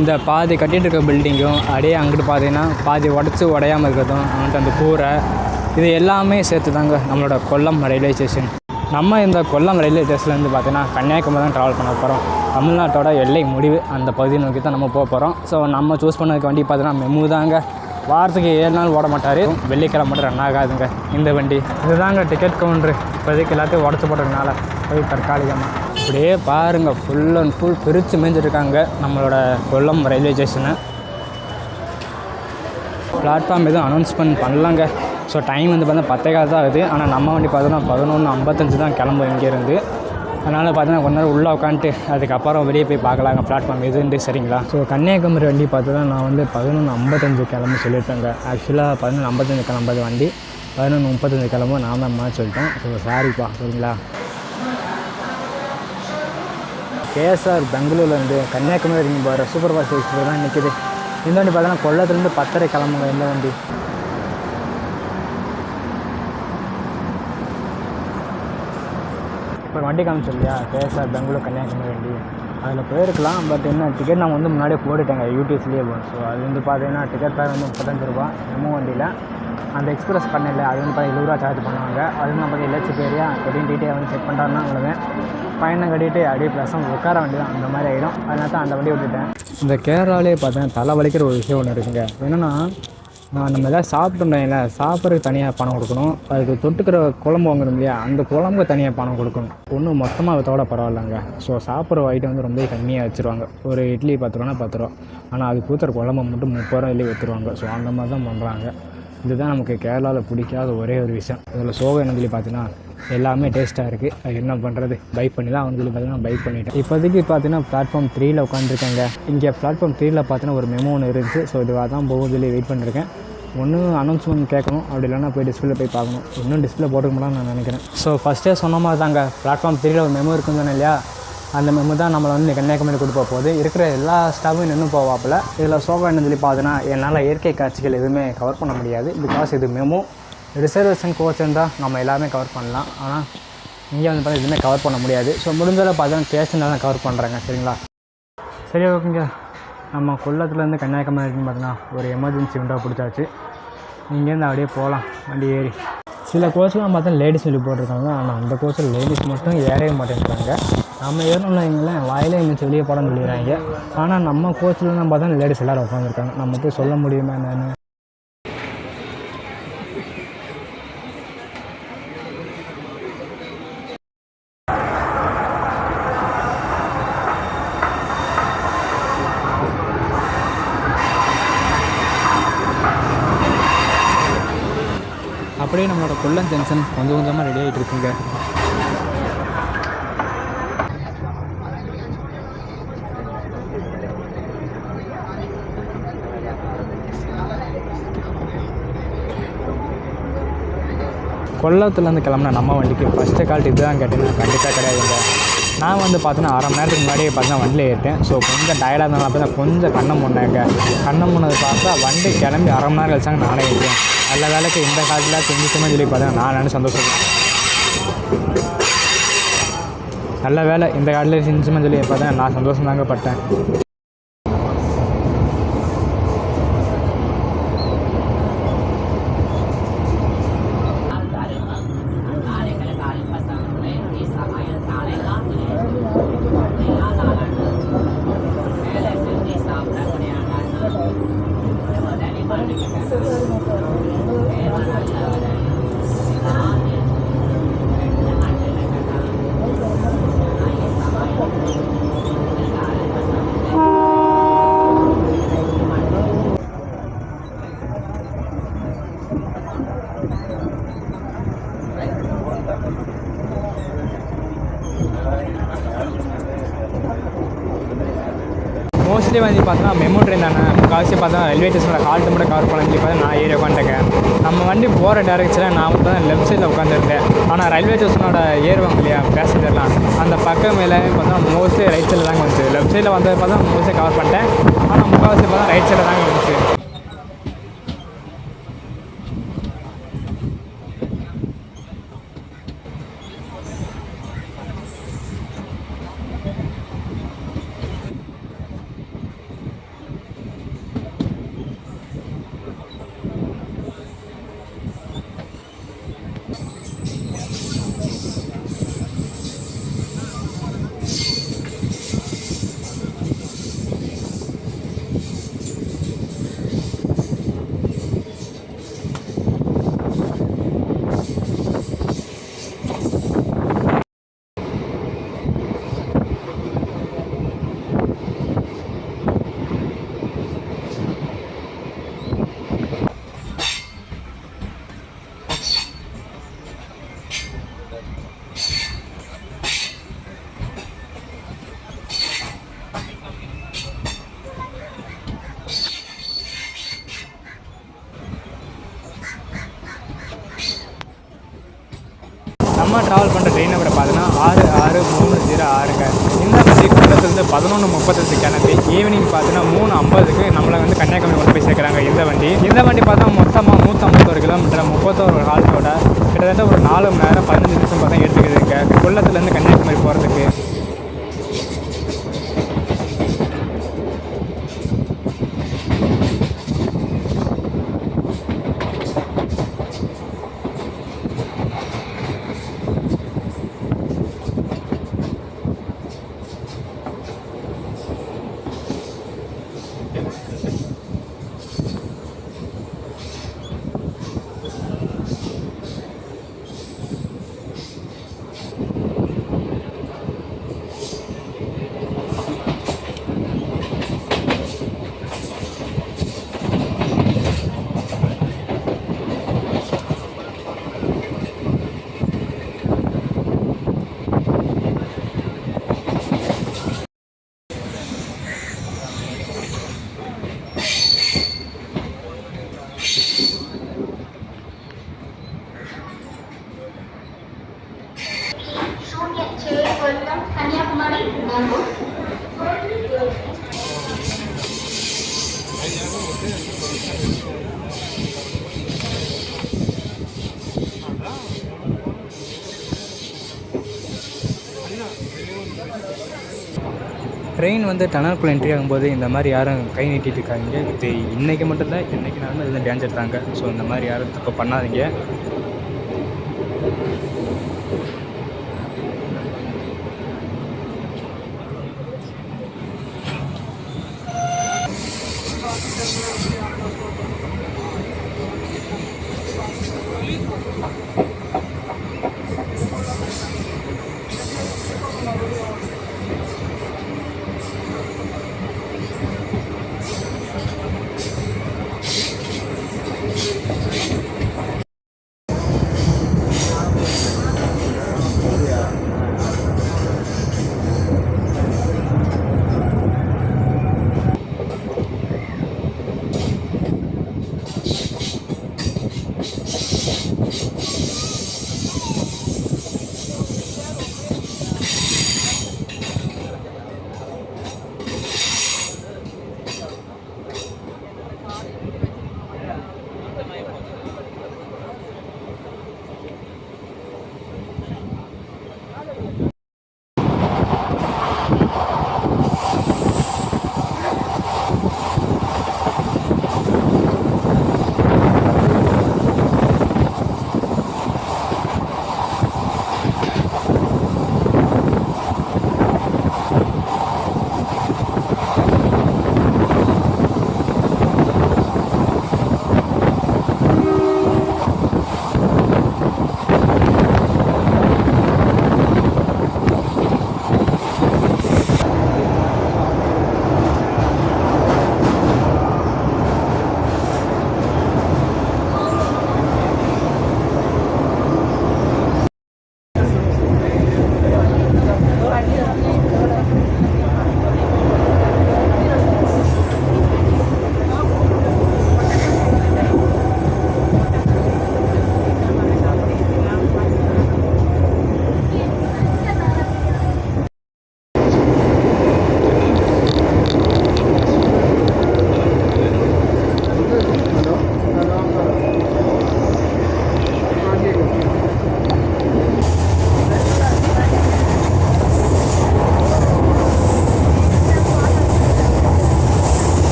இந்த பாதி கட்டிகிட்டு இருக்க பில்டிங்கும் அப்படியே அங்கிட்டு பார்த்தீங்கன்னா பாதி உடையாமல் இருக்கிறதும் அங்கிட்ட அந்த கூரை இது எல்லாமே சேர்த்து தாங்க நம்மளோட கொல்லம் ரயில்வே ஸ்டேஷன். நம்ம இந்த கொல்லம் ரயில்வே ஸ்டேஷன்லேருந்து பார்த்தீங்கன்னா கன்னியாகுமரி தான் ட்ராவல் பண்ண போகிறோம். தமிழ்நாட்டோட எல்லை முடிவு அந்த பகுதியை நோக்கி தான் நம்ம போக போகிறோம். ஸோ நம்ம சூஸ் பண்ணதுக்கு வண்டி பார்த்தீங்கன்னா மெமு தாங்க. வாரத்துக்கு 7 நாள் ஓட மாட்டார், வெள்ளிக்கிழமை மட்டும் ரன் ஆகாதுங்க இந்த வண்டி. இதுதாங்க டிக்கெட் கவுண்ட்ரு. இப்போதைக்கு எல்லாத்தையும் உடச்சி போட்டதுனால போய் தற்காலிகமாக அப்படியே பாருங்கள் ஃபுல் அண்ட் ஃபுல் பிரித்து மேய்ஞ்சிருக்காங்க நம்மளோட கொல்லம் ரயில்வே ஸ்டேஷனை. பிளாட்ஃபார்ம் எதுவும் அனௌன்ஸ்மெண்ட் பண்ணலாங்க. ஸோ டைம் வந்து பார்த்தா 10:15 தான் ஆகுது. ஆனால் நம்ம வண்டி பார்த்தோன்னா 11:55 தான் கிளம்பும் இங்கேருந்து. அதனால் பார்த்தீங்கன்னா கொஞ்ச நேரம் உள்ளே உட்காந்துட்டு அதுக்கப்புறம் வெளியே போய் பார்க்கலாங்க பிளாட்ஃபார்ம் எதுன்ட்டு. சரிங்களா? ஸோ கன்னியாகுமரி வண்டி பார்த்து தான் நான் வந்து 11:55 கிளம்பு சொல்லியிருப்பேங்க. ஆக்சுவலாக 11:55 கிளம்புறது வண்டி 11:35 கிளம்பும் நான் தான் மாதிரி சொல்லிட்டேன். ஸோ சாரிப்பா. சரிங்களா? கேஎஸ்ஆர் பெங்களூர்லேருந்து கன்னியாகுமரி வரைக்கும் போகிற சூப்பர் ஃபாஸ்ட் எக்ஸ்பிரஸ் தான் நிற்கிது. இந்த வண்டி பார்த்தோன்னா கொல்லத்துலேருந்து 10:30 கிளம்புங்க இந்த வண்டி. இப்போ வண்டி காமிச்சு இல்லையா கேஎஸ்ஆர் பெங்களூர் கன்னியாகுமரி வண்டி, அதில் போயிருக்கலாம். பட் என்ன டிக்கெட் நான் வந்து முன்னாடியே போட்டுட்டேங்க யூடிஎஸ்லேயே போகணும். ஸோ அது வந்து பார்த்தீங்கன்னா டிக்கெட் ஃபேர் வந்து 35 ரூபா நம்ம வண்டியில். அந்த எக்ஸ்பிரஸ் பண்ணல அது வந்து பார்த்தா 20 ரூபா சார்ஜ் பண்ணுவாங்க. அது நம்ம எல்ஹெச் ஏரியா கட்டின்ட்டு வந்து செக் பண்ணுறாருன்னா அவ்வளோதான். பயணம் கட்டிட்டு அப்படியே ப்ளஸும் உட்கார வண்டி தான் அந்த மாதிரி ஆகிடும். அதனால தான் அந்த வண்டி விட்டுட்டேன். இந்த கேரளாவிலே பார்த்தீங்கன்னா தலை வலிக்கிற ஒரு விஷயம் ஒன்று இருக்குங்க. என்னென்னா நம்ம எதாவது சாப்பிட்டோம்ல, சாப்பிட்றதுக்கு தனியாக பணம் கொடுக்கணும். அதுக்கு தொட்டுக்கிற குழம்பு வாங்குறோம் இல்லையா, அந்த குழம்புக்கு தனியாக பணம் கொடுக்கணும். ஒன்றும் மொத்தமாக விற்றோட பரவாயில்லைங்க. ஸோ சாப்பிட்ற ஐட்டம் வந்து ரொம்ப கம்மியாக வச்சுருவாங்க. ஒரு இட்லி 10 ரூபானா 10 ரூபா. ஆனால் அதுக்கு ஊற்றுற குழம்பு மட்டும் 30 ரூபா இல்லையே விற்றுருவாங்க. ஸோ அந்த மாதிரி தான் பண்ணுறாங்க. இதுதான் நமக்கு கேரளாவில் பிடிக்காத ஒரே ஒரு விஷயம். இதில் சோகம் என்ன சொல்லி பார்த்தீங்கன்னா எல்லாமே டேஸ்ட்டாக இருக்குது. அது என்ன பண்ணுறது, பைக் பண்ணி தான் அவனுக்கு சொல்லி பார்த்தீங்கன்னா பைக் பண்ணிவிட்டேன். இப்போதைக்கு பார்த்தீங்கன்னா பிளாட்ஃபார்ம் 3ல் உட்காந்துருக்காங்க. இங்கே பிளாட்ஃபார்ம் 3ல் பார்த்தீங்கன்னா ஒரு மெமோ ஒன்று இருந்துச்சு. ஸோ இதுவாக தான் போகும் சொல்லி வெயிட் பண்ணியிருக்கேன். ஒன்று அனௌன்ஸ்மெண்ட் கேட்கணும், அப்படி இல்லைன்னா போய் டிஸ்பிளே போய் பார்க்கணும். இன்னும் டிஸ்பிளே போட்டுக்க முடியாது நான் நினைக்கிறேன். ஸோ ஃபஸ்ட்டே சொன்ன மாதிரி தாங்க பிளாட்ஃபார்ம் 3ல் ஒரு மெமோ இருக்குன்னு சொன்னேன் இல்லையா, அந்த மெமோ தான் நம்மளை வந்து கன்னியாகுமரி கூட்டு போக போகுது. இருக்கிற எல்லா ஸ்டாஃபும் நின்று போவாப்பில். இதில் சோகம் என்ன சொல்லி பார்த்தீங்கன்னா என்னால் இயற்கை காட்சிகள் எதுவுமே கவர் பண்ண முடியாது. பிகாஸ் இது மெமோ ரிசர்வேஷன் கோச் இருந்தால் நம்ம எல்லாமே கவர் பண்ணலாம். ஆனால் இங்கே வந்து பார்த்தா எதுவுமே கவர் பண்ண முடியாது. ஸோ முடிஞ்சளவு பார்த்தீங்கன்னா ஸ்டேஷனில் தான் கவர் பண்ணுறாங்க. சரிங்களா? சரி ஓகேங்க. நம்ம கொல்லத்துலேருந்து கன்னியாகுமரி வரைக்கும் பார்த்தீங்கன்னா ஒரு எமர்ஜென்சி விண்டோ பிடிச்சாச்சு. இங்கேருந்து அப்படியே போகலாம் வண்டி ஏறி. சில கோச்செலாம் பார்த்தா லேடிஸ் சொல்லி போட்டிருக்காங்க. ஆனால் அந்த கோச்சில் லேடிஸ் மட்டும் ஏறவே மாட்டேங்கிறாங்க. நம்ம ஏறணும்ல இவங்களாம் வாயிலே இன்னும் வெளியே போடன்னு சொல்லிடுறாங்க. ஆனால் நம்ம கோச்சில்லாம் பார்த்தா லேடிஸ் எல்லோரும் உட்காந்துருக்காங்க. நம்ம போய் சொல்ல முடியுமா என்னென்னு. அப்படியே நம்மளோட கொல்லம் ஜங்ஷன் கொஞ்சம் கொஞ்சமாக ரெடி ஆகிட்டு இருக்குங்க. கொல்லத்துலேருந்து கிளம்புனா நம்ம வண்டிக்கு ஃபஸ்ட்டு கால்ட் இதுதான் கேட்டிங்கன்னா கண்டிப்பாக கிடையாதுங்க. நான் வந்து பார்த்தீங்கன்னா 1/2 மணி நேரத்துக்கு முன்னாடியே பார்த்தீங்கன்னா வண்டியில் ஏறிட்டேன். ஸோ கொஞ்சம் டயர்டாக இருந்தாலும் அப்போ தான் கொஞ்சம் கண்ணம் முன்னாங்க. கண்ணம் முன்னது பார்த்தா வண்டி கிளம்பி 1/2 மணி நேரம் கழிச்சாங்க நானே ஏறிட்டேன். நல்ல வேலைக்கு இந்த காலத்தில் செஞ்சுட்டுமே சொல்லி பார்த்தீங்கன்னா நான் நினைச்சு சந்தோஷம். நல்ல வேலை இந்த காலத்தில் செஞ்சுமே சொல்லி பார்த்தீங்கன்னா நான் சந்தோஷம் தாங்க பட்டேன். மோஸ்ட்லி வந்து பார்த்தீங்கன்னா மெமோ ட்ரெயின் தானே முக்கால்வாசி பார்த்தா ரயில்வே ஸ்டேஷனில் ஹால்ட்டு மட்டும் கவர் பண்ணி சொல்லி பார்த்தா நான் ஏறி உட்காந்துருக்கேன். நம்ம வண்டி போகிற டேரக்ஷனில் நான் வந்து லெஃப்ட் சைடில் உட்காந்துருந்தேன். ஆனால் ரயில்வே ஸ்டேஷனோட ஏறுவாங்க இல்லையா பேசஞ்சர்லாம், அந்த பக்கம் மேலே பார்த்தா மோஸ்ட்லி ரைட் சைடில் தாங்க வந்துச்சு. லெஃப்ட் சைடில் வந்தது பார்த்தா மோஸ்ட்லி கவர் பண்ணிட்டேன். ஆனால் முக்கால்வாசி பார்த்தா ரைட் சைடில் தாங்க வந்துச்சு. அதிகமாக ட்ராவல் பண்ணுற ட்ரெயின் நம்பரை பார்த்தீங்கன்னா 66306ங்க. இந்த வண்டி கொல்லத்துலேருந்து 11:35 கிளம்பி ஈவினிங் பார்த்தீங்கன்னா 3:50க்கு நம்மளை வந்து கன்னியாகுமரி கொண்டு போய் சேர்க்குறாங்க. இந்த வண்டி பார்த்தா மொத்தமாக 151 கிலோமீட்டர் 31 ஹால்ட்டோட கிட்டத்தட்ட ஒரு 4 மணி நேரம் 15 நிமிஷம் பார்த்தா எடுத்துக்குதுங்க கொல்லத்துலேருந்து கன்னியாகுமரி போகிறதுக்கு. ட்ரெயின் வந்து டனலுக்குள்ளே என்ட்ரி ஆகும்போது இந்த மாதிரி யாரும் கை நீட்டிட்டு இருக்காங்க. இது இன்றைக்கி மட்டும்தான், என்றைக்குனாலும் இதில் டேஞ்சர் தாங்க. ஸோ இந்த மாதிரி யாரும் தப்பு பண்ணாதீங்க.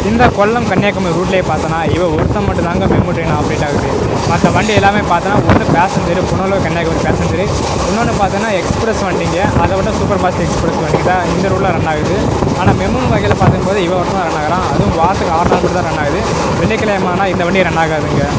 இந்த கொல்லம் கன்னியாகுமரி ரூட்லேயே பார்த்தோன்னா ஒருத்தன் மட்டும் தாங்க மெமு ட்ரெயின் ஆப்ரேட் ஆகுது. மற்ற வண்டி எல்லாமே பார்த்தோன்னா ஒன்று பேசஞ்சரு புனலூர் கன்னியாகுமரி பேசஞ்சரு, இன்னொன்று பார்த்தோன்னா எக்ஸ்பிரஸ் வண்டிங்க. அதை விட சூப்பர் ஃபாஸ்ட் எக்ஸ்பிரஸ் வண்டி தான் இந்த ரூட்டில் ரன் ஆகுது. ஆனால் மெமு வகையில் பார்க்கும்போது மட்டும் தான் ரன் ஆகிறான். அதுவும் வாரத்துக்கு 6 நாள் மட்டும் தான் ரன் ஆகுது. வெள்ளிக்கிழமைனா இந்த வண்டி ரன் ஆகாதுங்க.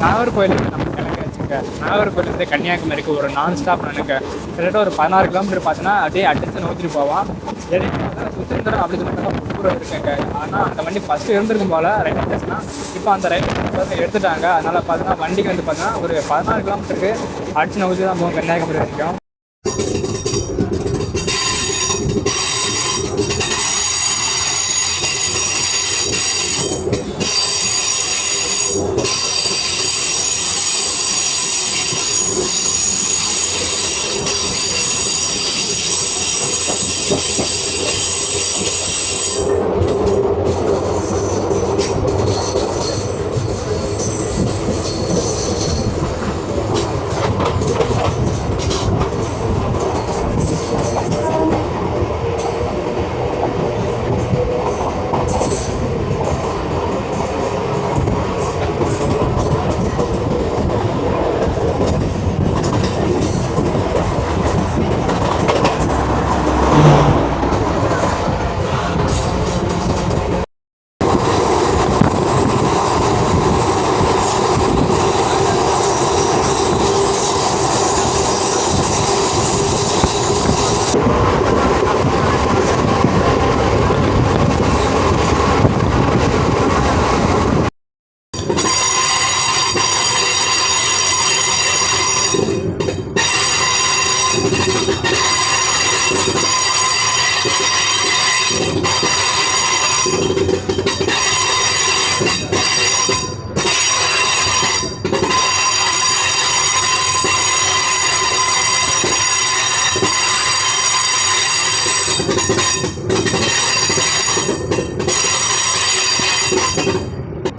நாகர்கோயில் நம்ம கிளம்பியாச்சுங்க. நாகர்கோயிலேருந்து கன்னியாகுமரிக்கு ஒரு நான் ஸ்டாப் நினைக்க கிட்டத்தட்ட ஒரு 16 கிலோமீட்டர் பார்த்தீங்கன்னா அப்படியே அடிச்சு நோக்கிட்டு போவான். சுத்தந்திரம் அப்படி சொல்லிட்டு ஊர் இருக்குங்க. ஆனால் அந்த வண்டி ஃபஸ்ட்டு இருந்திருக்கும் போல் ரயில்வே ஸ்டேஷனா, இப்போ அந்த ரயில்வே ஸ்டேஷன் எடுத்துட்டாங்க. அதனால் பார்த்தீங்கன்னா வண்டிக்கு வந்து பார்த்தீங்கன்னா ஒரு 16 கிலோமீட்டருக்கு அடிச்சு நோக்கி தான் போகும் கன்னியாகுமரி வரைக்கும்.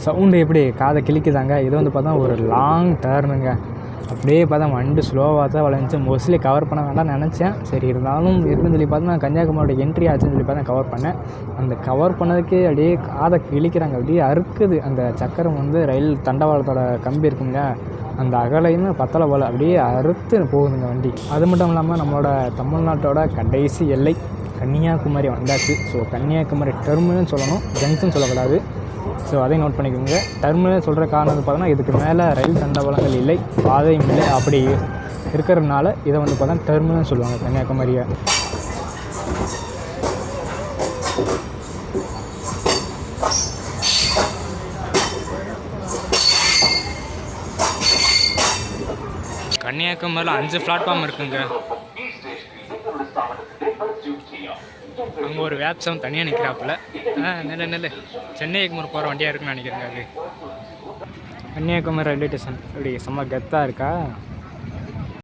சவுண்டு எப்படி காதை கிழிக்குதாங்க. இது வந்து பார்த்தா ஒரு லாங் டர்னுங்க. அப்படியே பார்த்தா வண்டி ஸ்லோவாக தான் வளைஞ்சி மோஸ்ட்லி கவர் பண்ண வேண்டாம்னு நினச்சேன். சரி இருந்தாலும் இருக்குன்னு சொல்லி பார்த்தா நான் கன்னியாகுமரியோட என்ட்ரி ஆச்சுன்னு சொல்லி பார்த்தா கவர் பண்ணேன். அந்த கவர் பண்ணதுக்கே அப்படியே காதை கிழிக்கிறாங்க. அப்படியே அறுக்குது. அந்த சக்கரம் வந்து ரயில் தண்டவாளத்தோட கம்பி இருக்குங்க, அந்த அகலையுமே பத்தலை போல் அப்படியே அறுத்து போகுதுங்க வண்டி. அது மட்டும் இல்லாமல் நம்மளோட தமிழ்நாட்டோட கடைசி எல்லை கன்னியாகுமரி வந்தாச்சு. ஸோ கன்னியாகுமரி டெர்மினல் சொல்லணும், ஜங்ஷன் சொல்லக்கூடாது. ஸோ அதையும் நோட் பண்ணிக்கோங்க. டெர்மினல் சொல்கிற காரணம் வந்து பார்த்தோன்னா இதுக்கு மேலே ரயில் தண்டவாளங்கள் இல்லை, பாதையும் இல்லை. அப்படி இருக்கிறதுனால இதை வந்து பார்த்தா டெர்மினல் சொல்லுவாங்க கன்னியாகுமரியை. கன்னியாகுமரியில் 5 பிளாட்ஃபார்ம் இருக்குங்க. அங்கே ஒரு வேப்சம் தனியாக நிற்கிறாப்புல. நெல்லு சென்னைக்கு போகிற வண்டியாக இருக்குன்னு நினைக்கிறேங்க. அது கன்னியாகுமரி ரயில்வே ஸ்டேஷன் இப்படி செம்ம கெத்தாக இருக்கா.